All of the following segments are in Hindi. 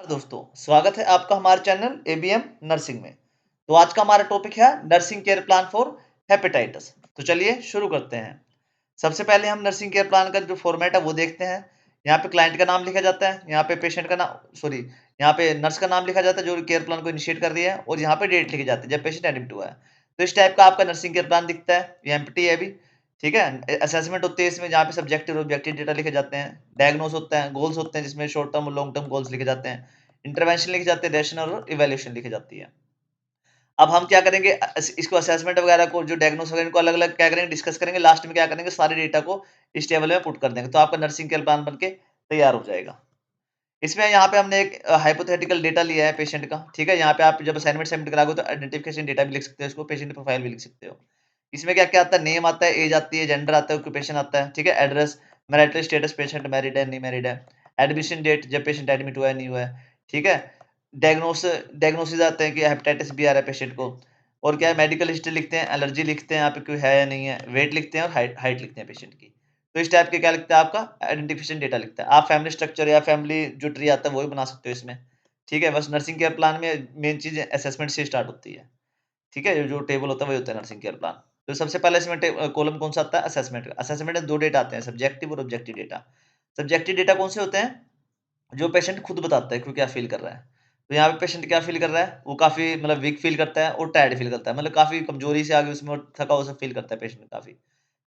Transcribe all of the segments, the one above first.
नमस्कार दोस्तों, स्वागत है आपका हमारे चैनल एबीएम नर्सिंग में। तो आज का हमारा टॉपिक है nursing care plan for hepatitis. तो चलिए शुरू करते हैं। सबसे पहले हम नर्सिंग केयर प्लान का जो फॉर्मेट है वो देखते हैं। यहाँ पे क्लाइंट का नाम लिखा जाता है, यहाँ पे पेशेंट का नाम यहाँ पे नर्स का नाम लिखा जाता है जो केयर प्लान को इनिशिएट कर रही है, और यहाँ पे डेट लिखी जाती है जब पेशेंट एडमिट हुआ है। तो इस टाइप का आपका नर्सिंग केयर प्लान दिखता है। ये एम्प्टी है अभी, ठीक है। असेसमेंट होती है इसमें, जहाँ पे सब्जेक्टिव और ऑब्जेक्टिव डेटा लिखे जाते हैं। डायग्नोस होता है, गोल्स होते हैं जिसमें शॉर्ट टर्म और लॉन्ग टर्म गोल्स लिखे जाते हैं। इंटरवेंशन लिखे जाते हैं, रैशनल और इवैल्यूएशन लिखी जाती है। अब हम क्या करेंगे, इसको असेसमेंट वगैरह को, जो डायग्नोस वगैरह, इनको अलग-अलग क्या करेंगे, डिस्कस करेंगे। लास्ट में क्या करेंगे, सारे डेटा को इस टेबल में पुट कर देंगे, तो आपका नर्सिंग केयर प्लान बनके तैयार हो जाएगा। इसमें यहाँ पे हमने एक हाइपोथेटिकल डेटा लिया है पेशेंट का, ठीक है। यहाँ पे आप जब असाइनमेंट सबमिट कराओगे तो आइडेंटिफिकेशन डेटा भी लिख सकते हो, इसको पेशेंट प्रोफाइल भी लिख सकते हो। इसमें क्या-क्या आता है, नेम आता है, एज आती है, जेंडर आता है, ऑक्यूपेशन आता है, ठीक है। Address, marital status, patient married है, नहीं मैरिड है। एडमिशन डेट, जब पेशेंट एडमिट हुआ है, नहीं हुआ है, ठीक है। डायग्नोसिस आते हैं कि हेपेटाइटिस बी आ रहा है पेशेंट को, और क्या है, मेडिकल हिस्ट्री लिखते हैं, एलर्जी लिखते हैं, यहाँ पे कोई है या नहीं है, वेट लिखते हैं, और हाइट हाइट लिखते हैं पेशेंट की। तो इस टाइप के क्या लिखता है, आपका आइडेंटिफिकेशन डेटा लिखता है। आप फैमिली स्ट्रक्चर या फैमिली जो ट्री आता है वो भी बना सकते हो इसमें, ठीक है। बस नर्सिंग केयर प्लान में मेन चीज़ असेसमेंट से स्टार्ट होती है, ठीक है। जो टेबल होता है वही होता है नर्सिंग केयर प्लान। तो सबसे पहले इसमें कॉलम कौन सा आता है, असेसमेंट का। असेसमेंट में 2 डेटा आते हैं, सब्जेक्टिव और ऑब्जेक्टिव डेटा। सब्जेक्टिव डेटा कौन से होते हैं, जो पेशेंट खुद बताता है कि वो क्या फ़ील कर रहा है। तो यहाँ पे पेशेंट क्या फ़ील कर रहा है, वो काफ़ी मतलब वीक फ़ील करता है और टायर्ड फ़ील करता है। मतलब काफ़ी कमज़ोरी से आगे उसमें, और थका हुआ सा फ़ील करता है पेशेंट काफ़ी,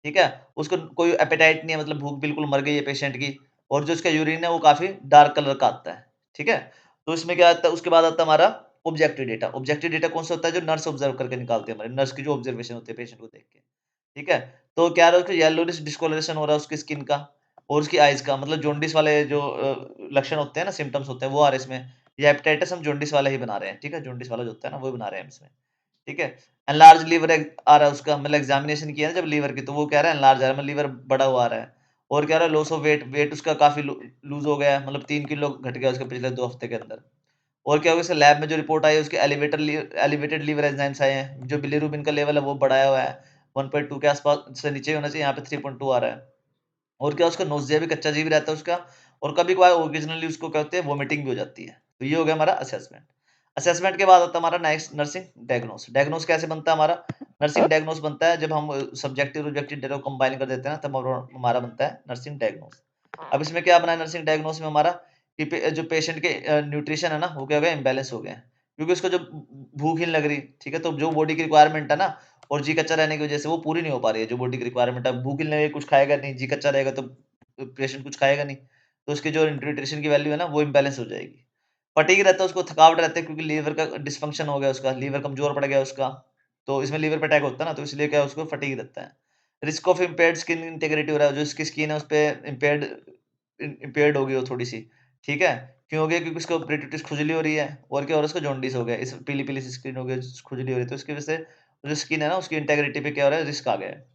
ठीक है। उसको कोई एपेटाइट नहीं है, मतलब भूख बिल्कुल मर गई है पेशेंट की, और जो उसका यूरिन है वो काफ़ी डार्क कलर का आता है, ठीक है। तो इसमें क्या आता है, उसके बाद आता है हमारा ऑब्जेक्टिव डेटा। ऑब्जेक्टिव डेटा कौन सा होता है, जो नर्स ऑब्ज़र्व करके निकालते हैं, हमारे नर्स की जो ऑब्ज़र्वेशन होती है पेशेंट को देख के, ठीक है। तो क्या रहा, उसको येलोइश डिस्कोलोरेशन हो रहा है उसकी स्किन का, और उसकी आइज़ का, मतलब जॉन्डिस वाले जो लक्षण होते हैं ना, सिम्पटम्स होते हैं, वो आ रहे हैं इसमें। ये हेपेटाइटिस हम जॉन्डिस वाला ही बना रहे हैं, ठीक है। जॉन्डिस वाला जो होता है ना, वो बना रहे हैं हम इसमें, ठीक है। एनलार्ज लीवर आ रहा है उसका, मतलब एग्जामिनेशन किया है ना जब लीवर की, तो वो कह रहा है एनलार्ज आ रहा है, मतलब लीवर बड़ा हुआ आ रहा है। और क्या रहा है, लॉस ऑफ वेट, वेट उसका काफ़ी लूज़ हो गया है, मतलब 3 किलो घट गया उसके पिछले 2 हफ्ते के अंदर। और क्या हुआ, इसके लैब में जो रिपोर्ट आई है, उसके एलिवेटेड लीवर एंजाइम्स आए हैं, जो बिलीरुबिन का लेवल है वो बढ़ाया हुआ है। 1.2 के आसपास से नीचे होना चाहिए, यहाँ पे 3.2 आ रहा है। और क्या, उसका नोज़िया भी, कच्चा जी भी रहता है उसका, और कभी-कभार ओकेजनली उसको क्या होती है, वोमिटिंग भी हो जाती है। तो ये हो गया हमारा असेसमेंट। असेसमेंट के बाद आता है हमारा नेक्स्ट नर्सिंग डायग्नोस। डायग्नोस कैसे बनता है हमारा, नर्सिंग डायग्नोस बनता है जब हम सब्जेक्टिव और ऑब्जेक्टिव डेटा को कंबाइन कर देते हैं ना, तब हमारा बनता है नर्सिंग डायग्नोस। अब इसमें क्या बना है नर्सिंग डायग्नोस में हमारा, कि जो पेशेंट के न्यूट्रिशन है ना, वो क्या हो गया, इम्बैलेंस हो गए हैं। क्योंकि उसको जो भूख ही नहीं लग रही, ठीक है। तो जो बॉडी की रिक्वायरमेंट है ना, और जी कच्चा रहने की वजह से वो पूरी नहीं हो पा रही है, जो बॉडी की रिक्वायरमेंट है। भूख ही नहीं लगेगी, कुछ खाएगा नहीं, जी कच्चा रहेगा तो पेशेंट कुछ खाएगा नहीं। तो उसकी जो न्यूट्रिशन की वैल्यू है ना, वो इम्बैलेंस हो जाएगी। फटीग रहता है, उसको थकावट रहता है, क्योंकि लीवर का डिसफंक्शन हो गया उसका, लीवर कमज़ोर पड़ गया उसका। तो इसमें लीवर पे अटैक होता है ना, तो इसलिए क्या है, उसको फटीग रहता है। Risk of impaired skin integrity हो रहा है, जो उसकी स्किन है उसपे इम्पेयर्ड हो गई हो थोड़ी-सी, ठीक है। क्यों हो गया, क्योंकि उसको प्रेटिटिस खुजली हो रही है, और क्या हो रहा है, उसको जॉन्डिस हो गया, इस पीली-पीली सी स्किन हो गई, खुजली हो रही है, तो इसकी वजह से जो स्किन है ना, उसकी इंटीग्रिटी पे क्या हो रहा है, रिस्क आ गया है।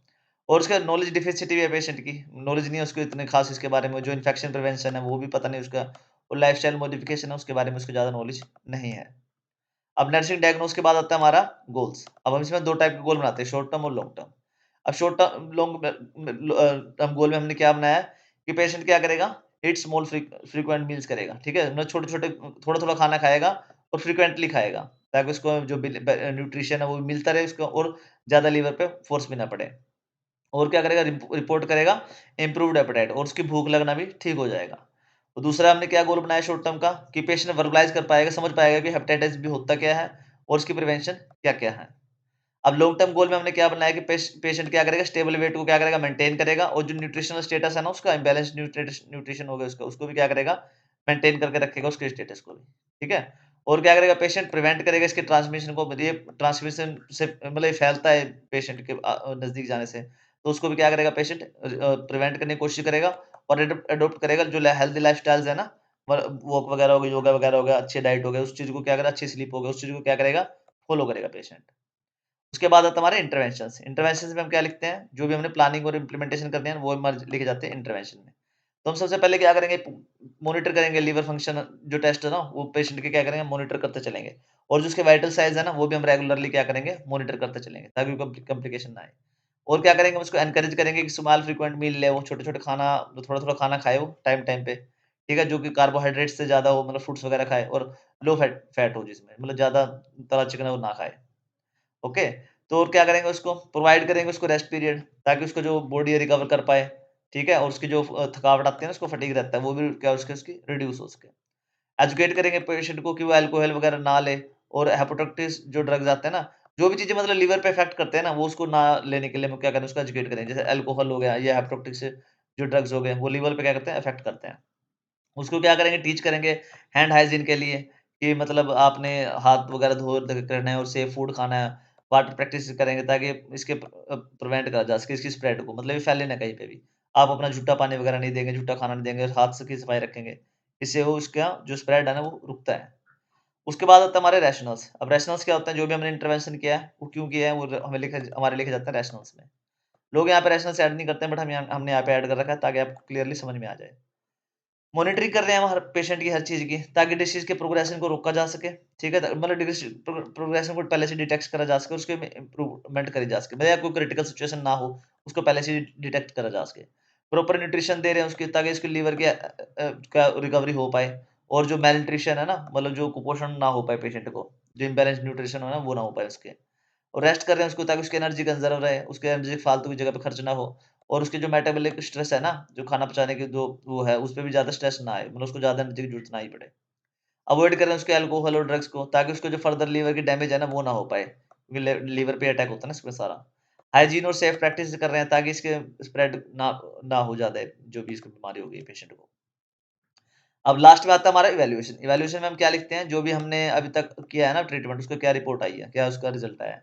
और उसका नॉलेज डेफिसिट भी है पेशेंट की, नॉलेज नहीं है उसको इतने खास इसके बारे में, जो इन्फेक्शन प्रिवेंशन है वो भी पता नहीं उसका, और लाइफस्टाइल मॉडिफिकेशन है उसके बारे में उसको ज़्यादा नॉलेज नहीं है। अब नर्सिंग डायग्नोस के बाद आता है हमारा गोल्स। अब हम इसमें 2 टाइप के गोल बनाते हैं, शॉर्ट टर्म और लॉन्ग टर्म। अब short term long term goal में हमने क्या बनाया है, कि पेशेंट क्या करेगा, ईट स्मॉल फ्रीक्वेंट मील्स करेगा, ठीक है। मतलब छोटे-छोटे, थोड़ा-थोड़ा खाना खाएगा, और फ्रीक्वेंटली खाएगा, ताकि उसको जो न्यूट्रिशन है वो मिलता रहे उसको, और ज़्यादा लीवर पे फोर्स भी ना पड़े। और क्या करेगा, रिपोर्ट करेगा इम्प्रूव्ड एपेटाइट, और उसकी भूख लगना भी ठीक हो जाएगा। और दूसरा हमने क्या गोल बनाया शॉर्ट टर्म का, कि पेशेंट वर्बलाइज कर पाएगा, समझ पाएगा कि हेपेटाइटिस बी होता क्या है, और उसकी प्रिवेंशन क्या-क्या है। अब लॉन्ग टर्म गोल में हमने क्या बनाया, कि पेशेंट क्या करेगा, स्टेबल वेट को क्या करेगा, मेंटेन करेगा, और जो न्यूट्रिशनल स्टेटस है ना उसका, इम्बैलेंस न्यूट्रिशन हो गया उसका, उसको भी क्या करेगा, मेंटेन करके रखेगा उसके स्टेटस को भी, ठीक है। और क्या करेगा, पेशेंट प्रिवेंट करेगा इसके ट्रांसमिशन को, ये ट्रांसमिशन से मतलब ये फैलता है पेशेंट के नज़दीक जाने से, तो उसको भी क्या करेगा पेशेंट, प्रिवेंट करने की कोशिश करेगा, और एडॉप्ट करेगा जो हेल्दी लाइफस्टाइल्स है ना, वॉक वगैरह हो गई, योगा वगैरह हो गया, अच्छी डाइट हो गया, उस चीज़ को क्या करेगा, अच्छी स्लीप हो गया, उस चीज़ को क्या करेगा, फॉलो करेगा पेशेंट। उसके बाद आता है हमारे इंटरवेंशंस। इंटरवेंशंस में हम क्या लिखते हैं, जो भी हमने प्लानिंग और इम्प्लीमेंटेशन करते हैं वो हमारे लिखे जाते हैं इंटरवेंशन में। तो हम सबसे पहले क्या करेंगे, मॉनिटर करेंगे लीवर फंक्शन, जो टेस्ट है ना वो पेशेंट के क्या करेंगे, मॉनिटर करते चलेंगे। और जो उसके वाइटल साइंस है ना, वो भी हम रेगुलरली क्या करेंगे, मॉनिटर करते चलेंगे, ताकि कॉम्प्लिकेशन ना आए। और क्या करेंगे, हम उसको एनकरेज करेंगे कि स्मॉल फ्रीक्वेंट मील ले, वो छोटे-छोटे खाना, थोड़ा-थोड़ा खाना खाए वो टाइम-टाइम पे, ठीक है, जो कि कार्बोहाइड्रेट से ज़्यादा हो, मतलब फ्रूट्स वगैरह खाए, और लो फैट फैट हो जिसमें, मतलब ज़्यादा तला चिकना वो ना खाए। ओके, तो और क्या करेंगे, उसको प्रोवाइड करेंगे उसको रेस्ट पीरियड, ताकि उसका जो बॉडी है रिकवर कर पाए। ठीक है, और उसकी जो थकावट आती है ना, उसको फटीग रहता है, वो भी क्या उसके उसकी रिड्यूस हो सके। एजुकेट करेंगे पेशेंट को कि वो अल्कोहल वगैरह ना ले, और हेपेटाइटिस जो ड्रग्स आते हैं ना, जो भी चीजें मतलब लीवर पे इफेक्ट करते हैं ना, वो उसको ना लेने के लिए हम क्या करें, उसको एजुकेट करें। जैसे अल्कोहल हो गया या हेपेटाइटिस जो ड्रग्स हो गए, वो लीवर पे क्या करते हैं, इफेक्ट करते हैं। उसको क्या करेंगे, टीच करेंगे हैंड हाइजीन के लिए, कि मतलब आपने हाथ वगैरह धो करना है और सेफ फूड खाना है। वाटर प्रैक्टिस करेंगे ताकि इसके प्रिवेंट करा जा सके इसकी स्प्रेड को, मतलब ये फैले ना कहीं पे भी। आप अपना जूठा पानी वगैरह नहीं देंगे, जूठा खाना नहीं देंगे, और हाथ से की सफाई रखेंगे, इससे वो उसका जो स्प्रेड है ना वो रुकता है। उसके बाद होता है हमारे रैशनल्स। अब रैशनल्स क्या होते हैं, जो भी हमने इंटरवेंशन किया है वो क्यों किया है, वो हमें लिखे हमारे लिखे जाते हैं रैशनल्स में। लोग यहाँ पे रैशनल्स ऐड नहीं करते हैं, बट हमने यहाँ पे ऐड कर रखा है ताकि आपको क्लियरली समझ में आ जाए। मॉनिटरिंग कर रहे हैं हम हर पेशेंट की हर चीज़ की, ताकि डिसीज़ के प्रोग्रेशन को रोका जा सके, ठीक है? मतलब प्रोग्रेशन को पहले से डिटेक्ट करा जा सके, उसके में इम्प्रूवमेंट करी जा सके, मतलब या कोई क्रिटिकल सिचुएशन ना हो, उसको पहले से डिटेक्ट करा जा सके। प्रॉपर न्यूट्रिशन दे रहे हैं उसकी, ताकि उसके लीवर के का रिकवरी हो पाए, और जो मैलन्यूट्रिशन है ना, मतलब जो कुपोषण ना हो पाए पेशेंट को, जो इम्बैलेंस न्यूट्रिशन हो ना, वो ना हो पाए उसके। और रेस्ट कर रहे हैं उसको, ताकि उसकी एनर्जी कंज़र्व रहे, उसकी एनर्जी फालतू की जगह पे खर्च ना हो, और उसकी जो मेटाबॉलिक स्ट्रेस है ना, जो खाना पचाने की जो वो है, उसपे भी ज़्यादा स्ट्रेस ना आए, मतलब उसको ज़्यादा एनर्जी की ज़रूरत ना ही पड़े। अवॉइड करें उसके अल्कोहल और ड्रग्स को, ताकि उसको जो फर्दर लीवर की डैमेज है ना, वो ना हो पाए, क्योंकि लीवर पे अटैक होता है ना इसमें सारा। हाइजीन और सेफ प्रैक्टिस कर रहे हैं, ताकि इसके स्प्रेड ना हो ज़्यादा, जो भी इसको बीमारी हो गई पेशेंट को। अब लास्ट में आता है हमारा इवैल्यूएशन। इवैल्यूएशन में हम क्या लिखते हैं, जो भी हमने अभी तक किया है ना ट्रीटमेंट, उसको क्या रिपोर्ट आई है, क्या उसका रिजल्ट आया है।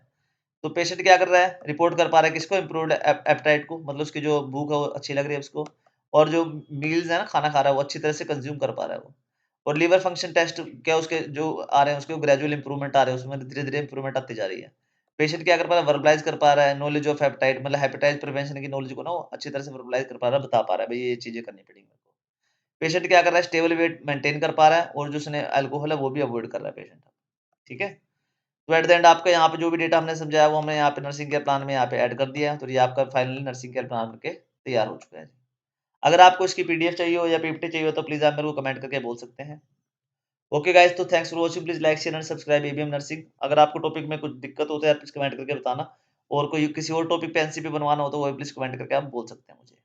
तो पेशेंट क्या कर रहा है, रिपोर्ट कर पा रहा है किसको, इम्प्रूव्ड एपेटाइट को, मतलब उसकी जो भूख है वो अच्छी लग रही है उसको, और जो मील्स है ना, खाना खा रहा है वो अच्छी तरह से कंज्यूम कर पा रहा है वो। और लीवर फंक्शन टेस्ट क्या उसके जो आ रहे हैं, उसके ग्रेजुअल इंप्रूवमेंट आ रहे हैं, उसमें धीरे धीरे इंप्रूवमेंट आती जा रही है। पेशेंट क्या कर पा रहा है, वर्बलाइज कर पा रहा है नॉलेज ऑफ हेपेटाइट, मतलब हेपेटाइट प्रिवेंशन की नॉलेज को ना वो अच्छी तरह से वर्बलाइज कर पा रहा है, बता पा रहा है भाई ये चीजें करनी पड़ेंगी मेरे को। पेशेंट क्या कर रहा है, स्टेबल वेट मेंटेन कर पा रहा है, और जो उसने अल्कोहल है वो भी अवॉइड कर रहा है पेशेंट। ठीक है, तो एट द एंड आपका यहाँ पे जो भी डेटा हमने समझाया वो हमने यहाँ पे नर्सिंग केयर प्लान में यहाँ पे ऐड कर दिया है, तो ये आपका फाइनली नर्सिंग केयर प्लान करके तैयार हो चुका है। अगर आपको इसकी पीडीएफ चाहिए हो या पीपीटी चाहिए हो, तो प्लीज आप मेरे को कमेंट करके बोल सकते हैं। ओके गाइस, तो thanks for watching, please like share and subscribe ABM nursing. अगर आपको टॉपिक में कुछ दिक्कत हो तो यार प्लीज कमेंट करके बताना, और कोई किसी और टॉपिक पे एनसीपी बनवाना हो तो वो प्लीज कमेंट करके आप बोल सकते हैं मुझे।